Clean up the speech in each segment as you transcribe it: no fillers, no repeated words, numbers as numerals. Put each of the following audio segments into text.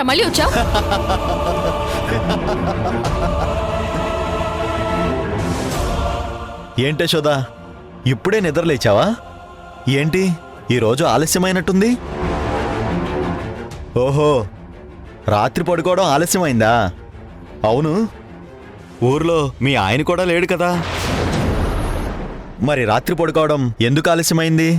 మళ్ళీ వచ్చావు? ఏంటే శోదా, ఇప్పుడే నిద్రలేచావా? ఏంటి ఈరోజు ఆలస్యమైనట్టుంది? ఓహో, రాత్రి పడుకోవడం ఆలస్యమైందా? అవును, ఊర్లో మీ ఆయన కూడా లేడు కదా, మరి రాత్రి పడుకోవడం ఎందుకు ఆలస్యమైంది?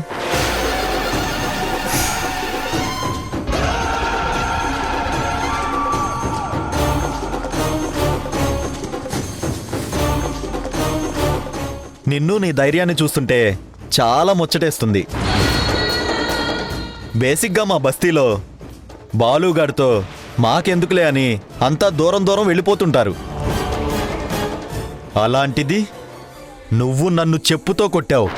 నిన్ను నీ ధైర్యాన్ని చూస్తుంటే చాలా ముచ్చటేస్తుంది. బేసిక్గా మా బస్తీలో బాలుగాడితో మాకెందుకులే అని అంతా దూరం దూరం వెళ్ళిపోతుంటారు. అలాంటిది నువ్వు నన్ను చెప్పుతో కొట్టావు.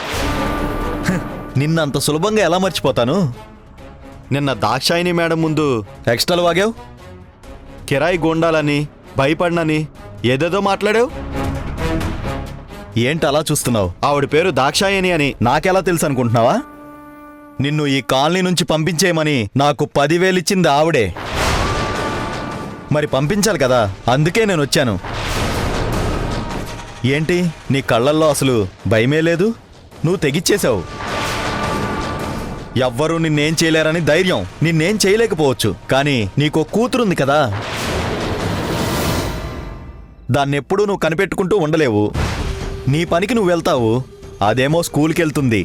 నిన్నంత సులభంగా ఎలా మర్చిపోతాను? నిన్న దాక్షాయిని మేడం ముందు ఎక్స్ట్రాలు వాగావు, కిరాయి గోండాలని, భయపడినని ఏదేదో మాట్లాడావు. ఏంటి అలా చూస్తున్నావు? ఆవిడ పేరు దాక్షాయని అని నాకెలా తెలుసు అనుకుంటున్నావా? నిన్ను ఈ కాలనీ నుంచి పంపించేయమని నాకు 10,000 ఇచ్చింది ఆవిడే. మరి పంపించాలి కదా, అందుకే నేను వచ్చాను. ఏంటి నీ కళ్ళల్లో అసలు భయమే లేదు? నువ్వు తెగిచ్చేశావు. ఎవ్వరూ నిన్నేం చేయలేరని ధైర్యం. నిన్నేం చేయలేకపోవచ్చు, కానీ నీకో కూతురుంది కదా, దాన్నెప్పుడూ నువ్వు కనిపెట్టుకుంటూ ఉండలేవు. నీ పనికి నువ్వు వెళ్తావు, అదేమో స్కూల్కి వెళ్తుంది,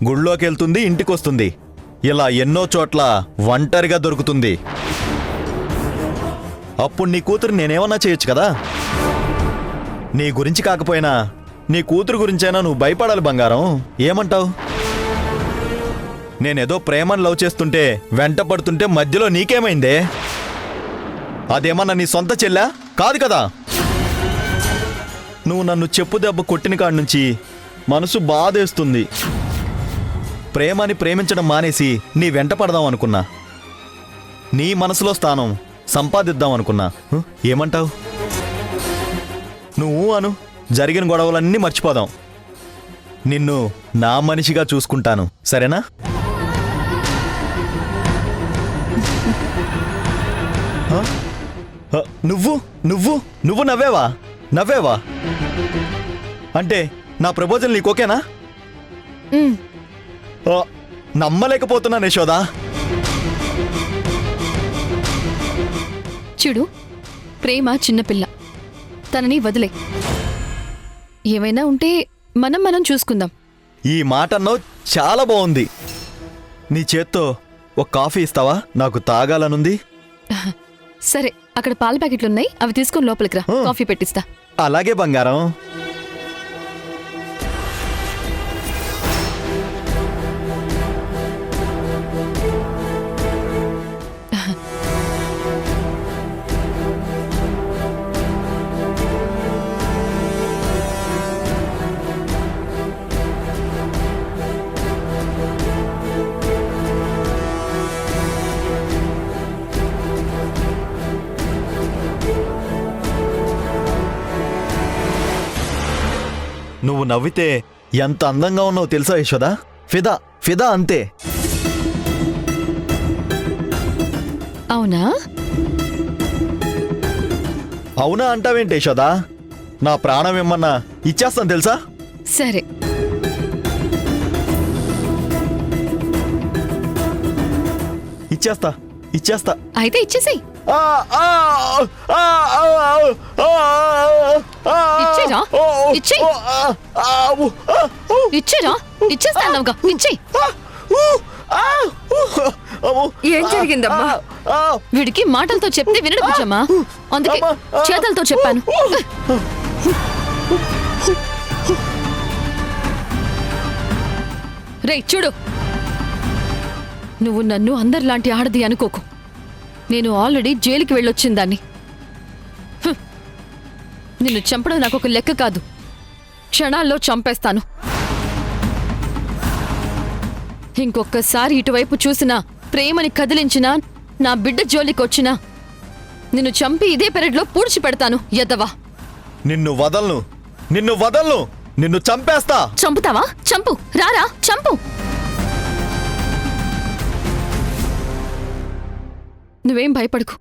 గుళ్ళోకి వెళ్తుంది, ఇంటికొస్తుంది. ఇలా ఎన్నో చోట్ల ఒంటరిగా దొరుకుతుంది. అప్పుడు నీ కూతురు నేనేమన్నా చేయొచ్చు కదా. నీ గురించి కాకపోయినా నీ కూతురు గురించైనా నువ్వు భయపడాలి బంగారం. ఏమంటావు? నేనేదో ప్రేమను లవ్ చేస్తుంటే వెంట పడుతుంటే మధ్యలో నీకేమైందే? అదేమన్నా నీ సొంత చెల్లా? కాదు కదా. నువ్వు నన్ను చెప్పు దెబ్బ కొట్టిన కాడి నుంచి మనసు బాధేస్తుంది. ప్రేమని ప్రేమించడం మానేసి నీ వెంట పడదాం అనుకున్నా. నీ మనసులో స్థానం సంపాదిద్దాం అనుకున్నా. ఏమంటావు? నువ్వు అను, జరిగిన గొడవలన్నీ మర్చిపోదాం. నిన్ను నా మనిషిగా చూసుకుంటాను, సరేనా? నువ్వు నువ్వు నువ్వు నవ్వేవా? నవ్వేవా అంటే నా ప్రపోజల్ నీకు ఓకేనా? నమ్మలేకపోతున్నాను యశోదా. చూడు, ప్రేమ చిన్నపిల్ల, తనని వదిలే. ఏమైనా ఉంటే మనం చూసుకుందాం. ఈ మాట అన్నావు, చాలా బాగుంది. నీ చేత్తో ఒక కాఫీ ఇస్తావా? నాకు తాగాలనుంది. సరే, అక్కడ పాల ప్యాకెట్లున్నాయి, అవి తీసుకొని లోపలికి రా, కాఫీ పెట్టిస్తా. అలాగే బంగారం. నువ్వు నవ్వితే ఎంత అందంగా ఉన్నావు తెలుసా యశోదా? ఫిదా ఫిదా అంతే. అవునా? అవునా అంటావేంటి యశోదా? నా ప్రాణం ఏమన్నా ఇచ్చేస్తాను తెలుసా? సరే, ఇచ్చేస్తా ఇచ్చేస్తా. అయితే ఇచ్చేసేయ్. ఇచ్చేరా, ఇచ్చేయ్. ఇచ్చేరా, ఇచ్చేస్తానుగా, ఇచ్చేయ్. ఏం జరిగిందమ్మా? వీడికి మాటలతో చెప్తే వినడు బుజ్జమ్మా, అందుకే చేతలతో చెప్పాను. రే చూడు, నువ్వు నన్ను అందరిలాంటి ఆడది అనుకోకు. నేను ఆల్రెడీ జైలుకి వెళ్ళొచ్చిందాన్ని. నిన్ను చంపడం నాకు ఒక లెక్క కాదు, క్షణాల్లో చంపేస్తాను. ఇంకొక్కసారి ఇటువైపు చూసినా, ప్రేమని కదిలించినా, నా బిడ్డ జోలికొచ్చినా నిన్ను చంపి ఇదే పెరట్లో పూడ్చి పెడతాను. ఎద్దవా, నిన్ను వదలను, నిన్ను వదలను, నిన్ను చంపేస్తా. చంపుతావా? చంపు, రారా, చంపు. నువ్వేం భయపడకు,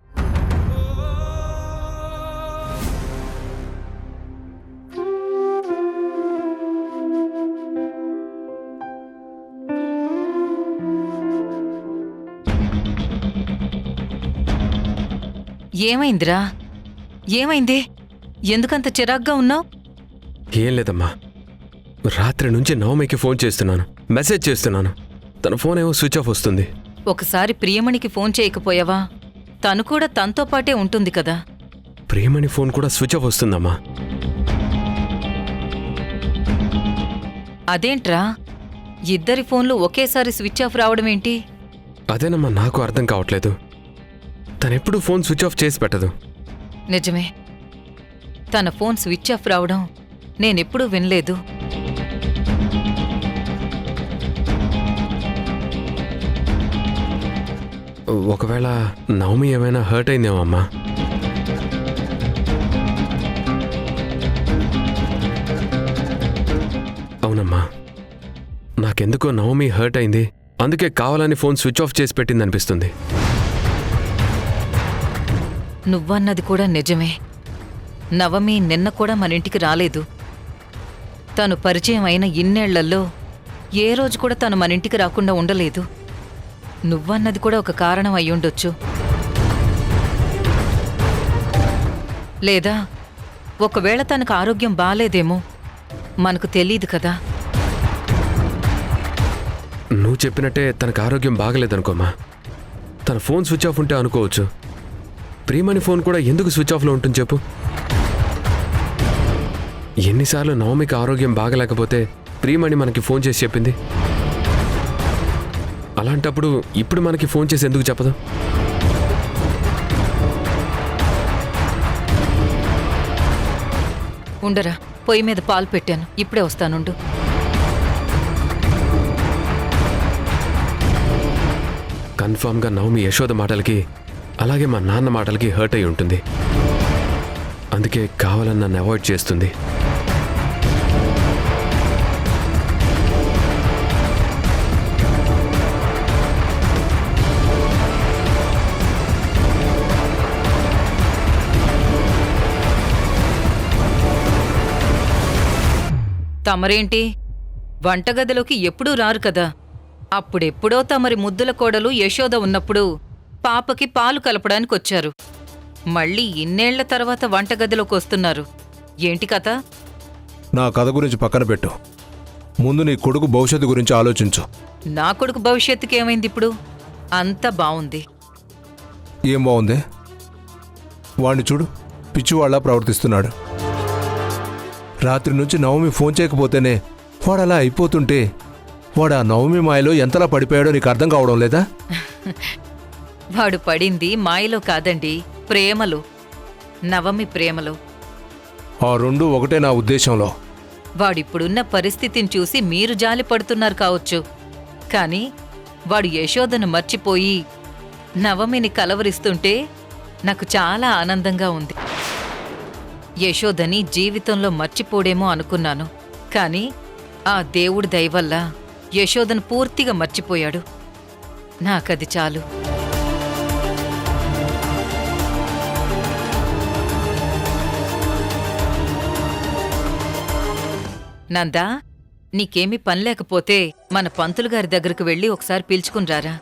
ఏమైందిరా? ఏమైంది? ఎందుకంత చిరాగ్గా ఉన్నావు? ఏం లేదమ్మా, రాత్రి నుంచి నవమికి ఫోన్ చేస్తున్నాను, మెసేజ్ చేస్తున్నాను, తన ఫోన్ ఏమో స్విచ్ ఆఫ్ వస్తుంది. ఒకసారి ప్రియమణికి ఫోన్ చేయకపోయావా? తను కూడా తనతో పాటే ఉంటుంది కదా. ప్రియమణి ఫోన్ కూడా స్విచ్ ఆఫ్ వస్తుందమ్మా. అదేంట్రా, ఇద్దరి ఫోన్లు ఒకేసారి స్విచ్ ఆఫ్ రావడమేంటి? అదేనమ్మా నాకు అర్థం కావట్లేదు. తనెప్పుడు ఫోన్ స్విచ్ ఆఫ్ చేసి పెట్టదు. నిజమే, తన ఫోన్ స్విచ్ ఆఫ్ రావడం నేనెప్పుడూ వినలేదు. ఒకవేళ నవమి ఏమైనా హర్ట్ అయిందేమో అమ్మా. అవునమ్మా, నాకెందుకో నవమి హర్ట్ అయింది, అందుకే కావాలని ఫోన్ స్విచ్ ఆఫ్ చేసి పెట్టిందనిపిస్తుంది. నువ్వన్నది కూడా నిజమే. నవమి నిన్న కూడా మన ఇంటికి రాలేదు. తను పరిచయం అయిన ఇన్నేళ్లలో ఏ రోజు కూడా తను మన ఇంటికి రాకుండా ఉండలేదు. నువ్వన్నది కూడా ఒక కారణం అయ్యుండొచ్చు. లేదా ఒకవేళ తనకు ఆరోగ్యం బాలేదేమో, మనకు తెలీదు కదా. నువ్వు చెప్పినట్టే తనకు ఆరోగ్యం బాగలేదనుకోమ్మా. తన ఫోన్ స్విచ్ ఆఫ్ ఉంటే అనుకోవచ్చు. ప్రియమణి ఫోన్ కూడా ఎందుకు స్విచ్ ఆఫ్లో ఉంటుంది చెప్పు? ఎన్నిసార్లు నవమికి ఆరోగ్యం బాగలేకపోతే ప్రియమణి మనకి ఫోన్ చేసి చెప్పింది? అలాంటప్పుడు ఇప్పుడు మనకి ఫోన్ చేసి ఎందుకు చెప్పదు? ఉండరా, పొయ్యి మీద పాలు పెట్టాను, ఇప్పుడే వస్తానుండు. కన్ఫామ్గా నవమి యశోద మాటలకి అలాగే మా నాన్న మాటలకి హర్ట్ అయి ఉంటుంది. అందుకే కావాలని నన్ను అవాయిడ్ చేస్తుంది. తమరేంటి వంటగదిలోకి ఎప్పుడూ రారు కదా. అప్పుడెప్పుడో తమరి ముద్దుల కోడలు యశోద ఉన్నప్పుడు పాపకి పాలు కలపడానికొచ్చారు. మళ్ళీ ఇన్నేళ్ల తర్వాత వంటగదిలోకి వస్తున్నారు. ఏంటి కథ? నా కథ గురించి పక్కన పెట్టు. ముందు నీ కొడుకు భవిష్యత్తు గురించి ఆలోచించు. నా కొడుకు భవిష్యత్తుకి ఏమైంది ఇప్పుడు? అంతా బావుంది. ఏం బాగుంది? వాణ్ణి చూడు, పిచ్చివాళ్ళ ప్రవర్తిస్తున్నాడు. రాత్రి నుంచి నవమి ఫోన్ చేయకపోతేనే వాడు అలా అయిపోతుంటే వాడు ఆ నవమి మాయలో ఎంతలా పడిపోయాడో నీకు అర్థం కావడం లేదా? వాడు పడింది మాయలో కాదండి, ప్రేమలో. నవమి ప్రేమలో. ఆ రెండు ఒకటే నా ఉద్దేశంలో. వాడిప్పుడున్న పరిస్థితిని చూసి మీరు జాలి పడుతున్నారు కావచ్చు, కానీ వాడు యశోదను మర్చిపోయి నవమిని కలవరిస్తుంటే నాకు చాలా ఆనందంగా ఉంది. యశోదని జీవితంలో మర్చిపోడేమో అనుకున్నాను, కానీ ఆ దేవుడి దయవల్ల యశోదను పూర్తిగా మర్చిపోయాడు. నాకది చాలు. నందా, నీకేమీ పనిలేకపోతే మన పంతులు గారి దగ్గరకు వెళ్ళి ఒకసారి పిలుచుకునిరారా.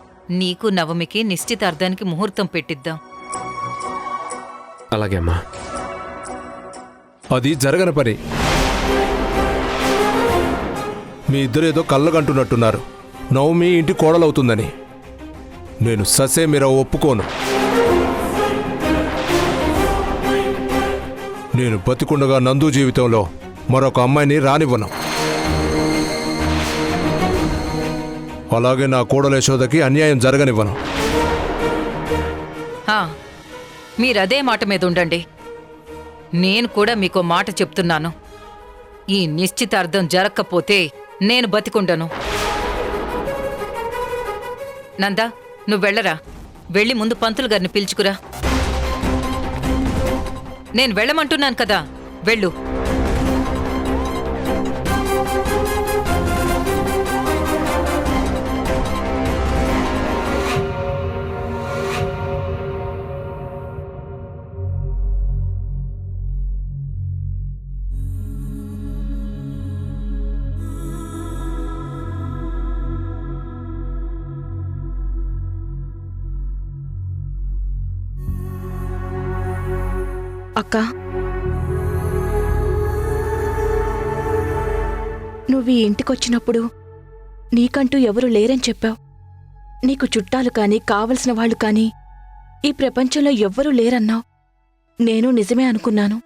నీకు నవమికి నిశ్చితార్థానికి ముహూర్తం పెట్టిద్దాం. అలాగే అమ్మా. అది జరగని పని. మీ ఇద్దరేదో కళ్ళగంటున్నట్టున్నారు, నవమి ఇంటి కోడలవుతుందని. నేను ససేమిరా ఒప్పుకోను. నేను బతికుండగా నందు జీవితంలో మరొక అమ్మాయిని రానివ్వను. అలాగే నా కోడల యశోదకి అన్యాయం జరగనివ్వను. మీరదే మాట మీద ఉండండి. నేను కూడా మీకో మాట చెప్తున్నాను. ఈ నిశ్చితార్థం జరక్కపోతే నేను బతికుండను. నందా, నువ్వు వెళ్ళరా. వెళ్ళి ముందు పంతులు గారిని పిలుచుకురా. నేను వెళ్ళమంటున్నాను కదా, వెళ్ళు. అక్క, నువ్వు ఈ ఇంటికొచ్చినప్పుడు నీకంటూ ఎవరు లేరని చెప్పావు. నీకు చుట్టాలు కాని కావలసిన వాళ్ళు కాని ఈ ప్రపంచంలో ఎవ్వరూ లేరన్నావు. నేను నిజమే అనుకున్నాను.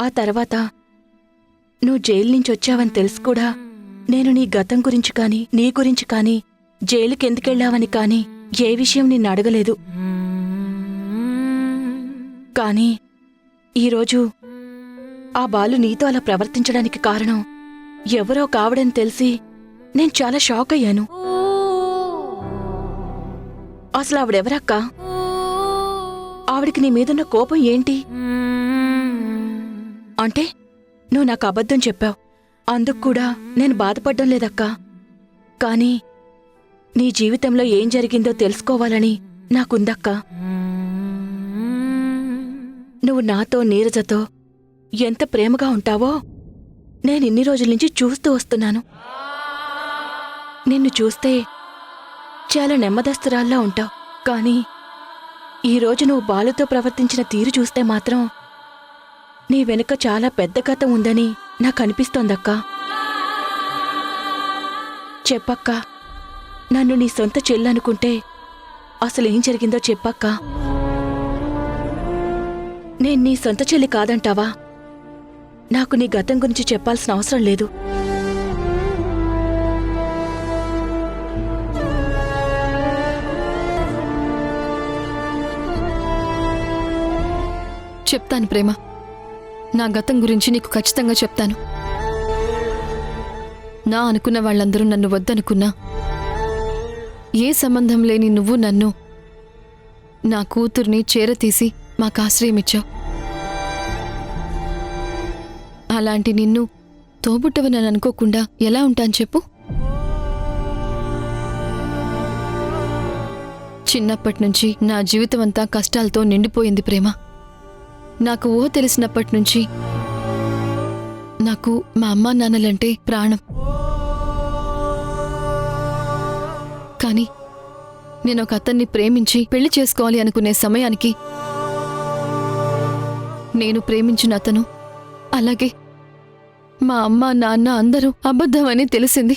ఆ తర్వాత నువ్వు జైలు నుంచి వచ్చావని తెలుసు కూడా నేను నీ గతం గురించి కాని నీ గురించి కాని జైలుకెందుకెళ్ళావని కాని ఏ విషయం నిన్ను అడగలేదు. కాని ఈరోజు ఆ బాలు నీతో అలా ప్రవర్తించడానికి కారణం ఎవరో కావడని తెలిసి నేను చాలా షాక్ అయ్యాను. అసలు ఆవిడెవరక్కా? ఆవిడికి నీ మీదున్న కోపం ఏంటి? అంటే నువ్వు నాకు అబద్ధం చెప్పావు, అందుకు కూడా నేను బాధపడ్డం లేదక్కా. కాని నీ జీవితంలో ఏం జరిగిందో తెలుసుకోవాలని నాకుందక్కా. నువ్వు నాతో నీరజతో ఎంత ప్రేమగా ఉంటావో నేనిన్ని రోజుల నుంచి చూస్తూ వస్తున్నాను. నిన్ను చూస్తే చాలా నెమ్మదస్తురాల్లా ఉంటావు. కాని ఈరోజు నువ్వు బాలుతో ప్రవర్తించిన తీరు చూస్తే మాత్రం నీ వెనుక చాలా పెద్ద కథ ఉందని నాకనిపిస్తోందక్కా. చెప్పక్కా, నన్ను నీ సొంత చెల్లనుకుంటే అసలేం జరిగిందో చెప్పక్కా. నేను నీ సొంత చెల్లి కాదంటావా? నాకు నీ గతం గురించి చెప్పాల్సిన అవసరం లేదు. చెప్తాను ప్రేమ, నా గతం గురించి నీకు ఖచ్చితంగా చెప్తాను. నా అనుకున్న వాళ్ళందరూ నన్ను వద్దనుకున్నా, ఏ సంబంధం లేని నువ్వు నన్ను, నా కూతుర్ని చేరతీసి మాకు ఆశ్రయమిచ్చావు. అలాంటి నిన్ను తోబుట్టవనని అనుకోకుండా ఎలా ఉంటాను చెప్పు? చిన్నప్పటినుంచి నా జీవితమంతా కష్టాలతో నిండిపోయింది ప్రేమ. నాకు ఊహ తెలిసినప్పటినుంచి నాకు మా అమ్మా నాన్నలంటే ప్రాణం. కానీ నేను ఒక అతన్ని ప్రేమించి పెళ్లి చేసుకోవాలి అనుకునే సమయానికి నేను ప్రేమించిన అతను, అలాగే మా అమ్మ నాన్న అందరూ అబద్ధమని తెలిసింది.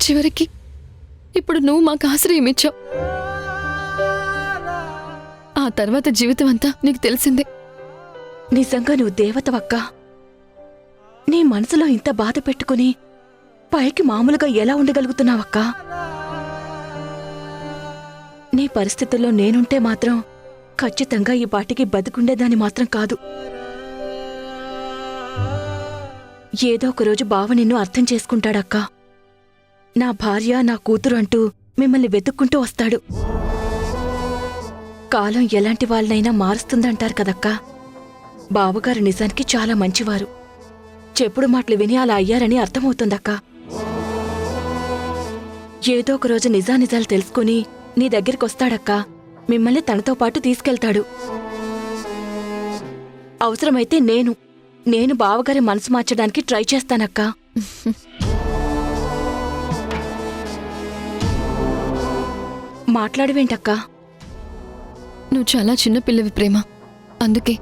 చివరికి ఇప్పుడు నువ్వు మాకు ఆశ్రయం ఇచ్చావు. ఆ తర్వాత జీవితం అంతా నీకు తెలిసిందే. నిజంగా నువ్వు దేవతవక్కా. నీ మనసులో ఇంత బాధ పెట్టుకుని పైకి మామూలుగా ఎలా ఉండగలుగుతున్నావక్కా? నీ పరిస్థితుల్లో నేనుంటే మాత్రం ఖచ్చితంగా ఈ పాటికి బతికుండేదాన్ని మాత్రం కాదు. ఏదో ఒకరోజు బావ నిన్ను అర్థం చేసుకుంటాడక్కా. నా భార్య, నా కూతురు అంటూ మిమ్మల్ని వెతుక్కుంటూ వస్తాడు. కాలం ఎలాంటి వాళ్ళనైనా మారుస్తుందంటారు కదక్కా. బావగారు నిజానికి చాలా మంచివారు. చెప్పుడు మాటలు విని అలా అయ్యారని అర్థమవుతుందక్కా. ఏదో ఒకరోజు నిజానిజాలు తెలుసుకుని నీ దగ్గరికొస్తాడక్కా. మిమ్మల్ని తనతో పాటు తీసుకెళ్తాడు. అవసరమైతే నేను బావగారి మనసు మార్చడానికి ట్రై చేస్తానక్కా. మాట్లాడవేంటక్కా? నువ్వు చాలా చిన్న పిల్లవి ప్రేమ. అందుకే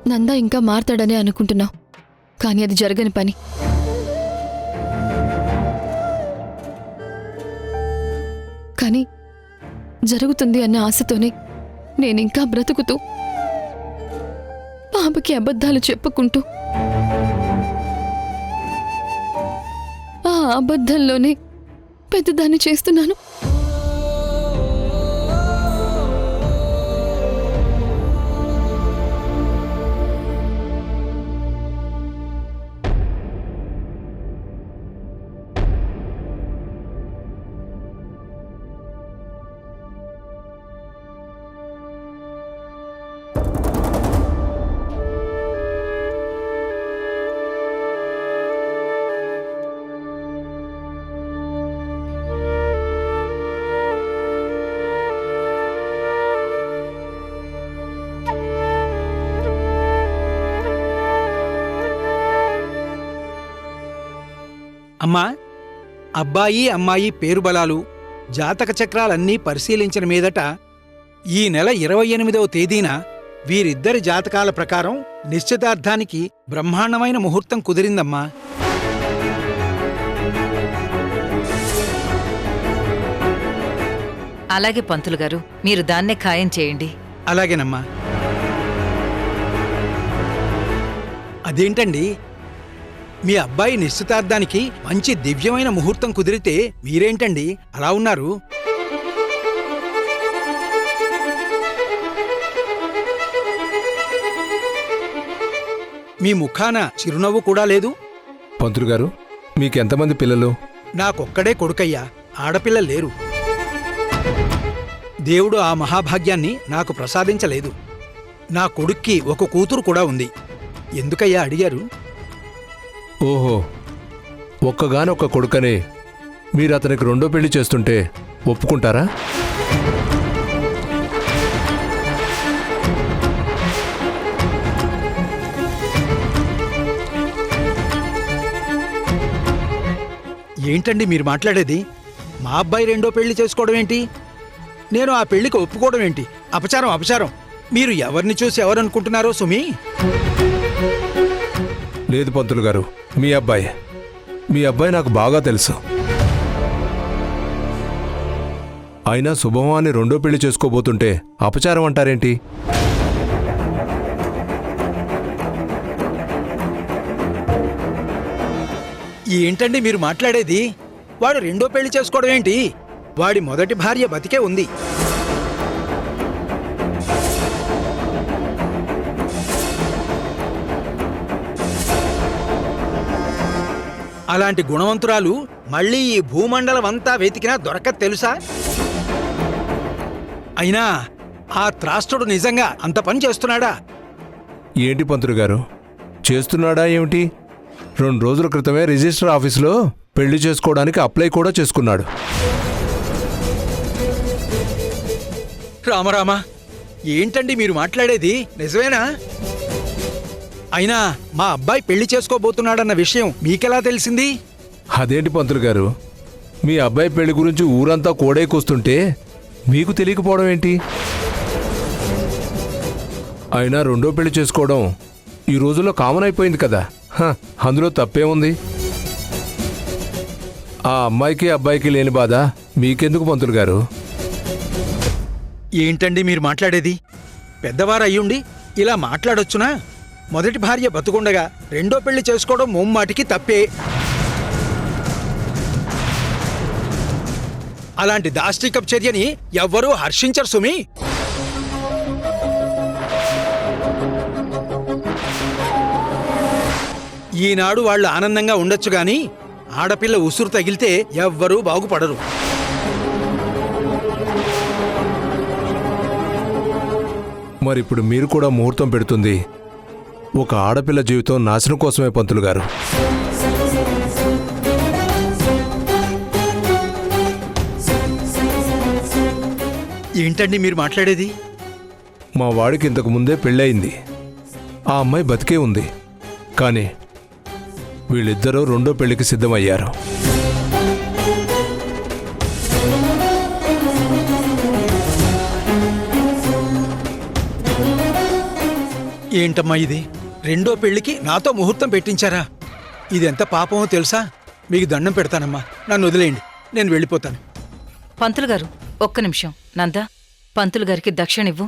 నందా ఇంకా మారతాడని అనుకుంటున్నావు. కానీ అది జరగని పని. కానీ జరుగుతుంది అన్న ఆశతోనే నేనింకా బ్రతుకుతూ పాపకి అబద్ధాలు చెప్పుకుంటూ ఆ అబద్ధంలోనే పెద్దదాన్ని చేస్తున్నాను. అమ్మా, అబ్బాయి అమ్మాయి పేరుబలాలు జాతక చక్రాలన్నీ పరిశీలించిన మీదట ఈ నెల 28వ తేదీన వీరిద్దరి జాతకాల ప్రకారం నిశ్చితార్థానికి బ్రహ్మాండమైన ముహూర్తం కుదిరిందమ్మా. అలాగే పంతులు గారు, మీరు దాన్నే ఖాయం చేయండి. అలాగేనమ్మా. అదేంటండి, మీ అబ్బాయి నిశ్చితార్థానికి మంచి దివ్యమైన ముహూర్తం కుదిరితే మీరేంటండి అలా ఉన్నారు? మీ ముఖాన చిరునవ్వు కూడా లేదు. పంతులు గారు, మీకెంతమంది పిల్లలు? నాకొక్కడే కొడుకయ్యా, ఆడపిల్ల లేరు. దేవుడు ఆ మహాభాగ్యాన్ని నాకు ప్రసాదించలేదు. నా కొడుక్కి ఒక కూతురు కూడా ఉంది. ఎందుకయ్యా అడిగారు? ఓహో, ఒక్కగానొక్క కొడుకనే మీరు అతనికి రెండో పెళ్లి చేస్తుంటే ఒప్పుకుంటారా? ఏంటండి మీరు మాట్లాడేది? మా అబ్బాయి రెండో పెళ్లి చేసుకోవడం ఏంటి? నేను ఆ పెళ్లికి ఒప్పుకోవడం ఏంటి? అపచారం, అపచారం. మీరు ఎవరిని చూసి ఎవరనుకుంటున్నారో సుమి? లేదు పంతులు గారు, మీ అబ్బాయి నాకు బాగా తెలుసు. అయినా శుభమాన్ని రెండో పెళ్లి చేసుకోబోతుంటే అపచారం అంటారేంటి? ఏంటండి మీరు మాట్లాడేది? వాడు రెండో పెళ్లి చేసుకోవడం ఏంటి? వాడి మొదటి భార్య బతికే ఉంది. అలాంటి గుణవంతురాలు మళ్ళీ ఈ భూమండలమంతా వెతికినా దొరకదు తెలుసా? అయినా ఆ త్రాష్టుడు నిజంగా అంత పని చేస్తున్నాడా? ఏంటి పంతులు గారు, చేస్తున్నాడా ఏమిటి? 2 రోజుల క్రితమే రిజిస్టర్ ఆఫీసులో పెళ్లి చేసుకోవడానికి అప్లై కూడా చేసుకున్నాడు. రామరామా, ఏంటండి మీరు మాట్లాడేది? నిజమేనా? అయినా మా అబ్బాయి పెళ్లి చేసుకోబోతున్నాడన్న విషయం మీకెలా తెలిసింది? అదేంటి పంతులు గారు, మీ అబ్బాయి పెళ్లి గురించి ఊరంతా కోడైకొస్తుంటే మీకు తెలియకపోవడం ఏంటి? అయినా రెండో పెళ్లి చేసుకోవడం ఈ రోజుల్లో కామన్ అయిపోయింది కదా. అందులో తప్పే ఉంది? ఆ అమ్మాయికి అబ్బాయికి లేని బాధ మీకెందుకు పంతులు గారు? ఏంటండి మీరు మాట్లాడేది? పెద్దవారు అయ్యుండి ఇలా మాట్లాడొచ్చునా? మొదటి భార్య బతుకుండగా రెండో పెళ్లి చేసుకోవడం ముమ్మాటికి తప్పే. అలాంటి దాష్టికపు చర్యని ఎవ్వరూ హర్షించరు సుమి. ఈనాడు వాళ్ళు ఆనందంగా ఉండొచ్చు గాని ఆడపిల్ల ఉసురు తగిలితే ఎవ్వరూ బాగుపడరు. మరిప్పుడు మీరు కూడా ముహూర్తం పెడుతుంది ఒక ఆడపిల్ల జీవితం నాశనం కోసమే పంతులు గారు. ఏంటండి మీరు మాట్లాడేది? మా వాడికి ఇంతకు ముందే పెళ్ళయింది. ఆ అమ్మాయి బతికే ఉంది. కానీ వీళ్ళిద్దరూ రెండో పెళ్లికి సిద్ధమయ్యారు. ఏంటమ్మా ఇది? రెండో పెళ్లికి నాతో ముహూర్తం పెట్టించారా? ఇదెంత పాపమో తెలుసా? మీకు దండం పెడతానమ్మా, నన్ను వదిలేయండి, నేను వెళ్ళిపోతాను. పంతులు గారు, ఒక్క నిమిషం. నందా, పంతులు గారికి దక్షిణివ్వు.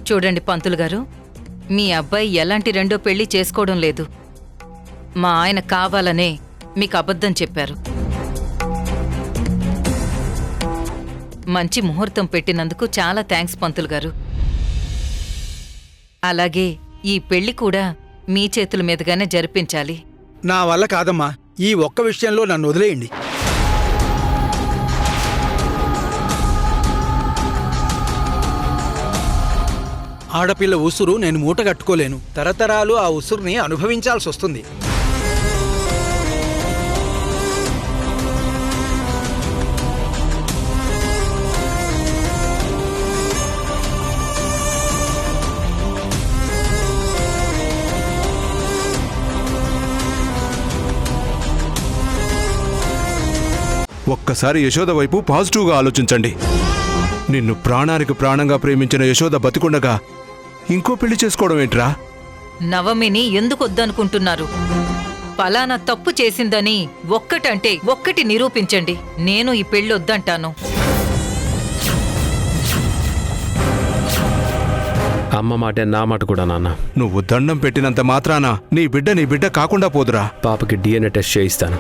చూడండి పంతులు గారు, మీ అబ్బాయి ఎలాంటి రెండో పెళ్లి చేసుకోవడం లేదు. మా ఆయన కావాలనే మీకు అబద్ధం చెప్పారు. మంచి ముహూర్తం పెట్టినందుకు చాలా థ్యాంక్స్ పంతులు గారు. అలాగే ఈ పెళ్లి కూడా మీ చేతుల మీదుగానే జరిపించాలి. నా వల్ల కాదమ్మా, ఈ ఒక్క విషయంలో నన్ను వదిలేయండి. ఆడపిల్ల ఉసురు నేను మూటగట్టుకోలేను. తరతరాలు ఆ ఉసురుని అనుభవించాల్సి వస్తుంది. ఒక్కసారి యశోద వైపు పాజిటివ్గా ఆలోచించండి. నిన్ను ప్రాణానికి ప్రాణంగా ప్రేమించిన యశోద బతికుండగా ఇంకో పెళ్లి చేసుకోవడం ఏంట్రా? నవమిని ఎందుకు వద్దనుకుంటున్నారు? పలానా తప్పు చేసిందని ఒక్కటంటే ఒక్కటి నిరూపించండి. నేను ఈ పెళ్ళొద్దంటాను. అమ్మ మాటే నా మాట కూడా నాన్న. నువ్వు దండం పెట్టినంత మాత్రాన నీ బిడ్డ కాకుండా పోదురా. పాపకి DNA టెస్ట్ చేయిస్తాను.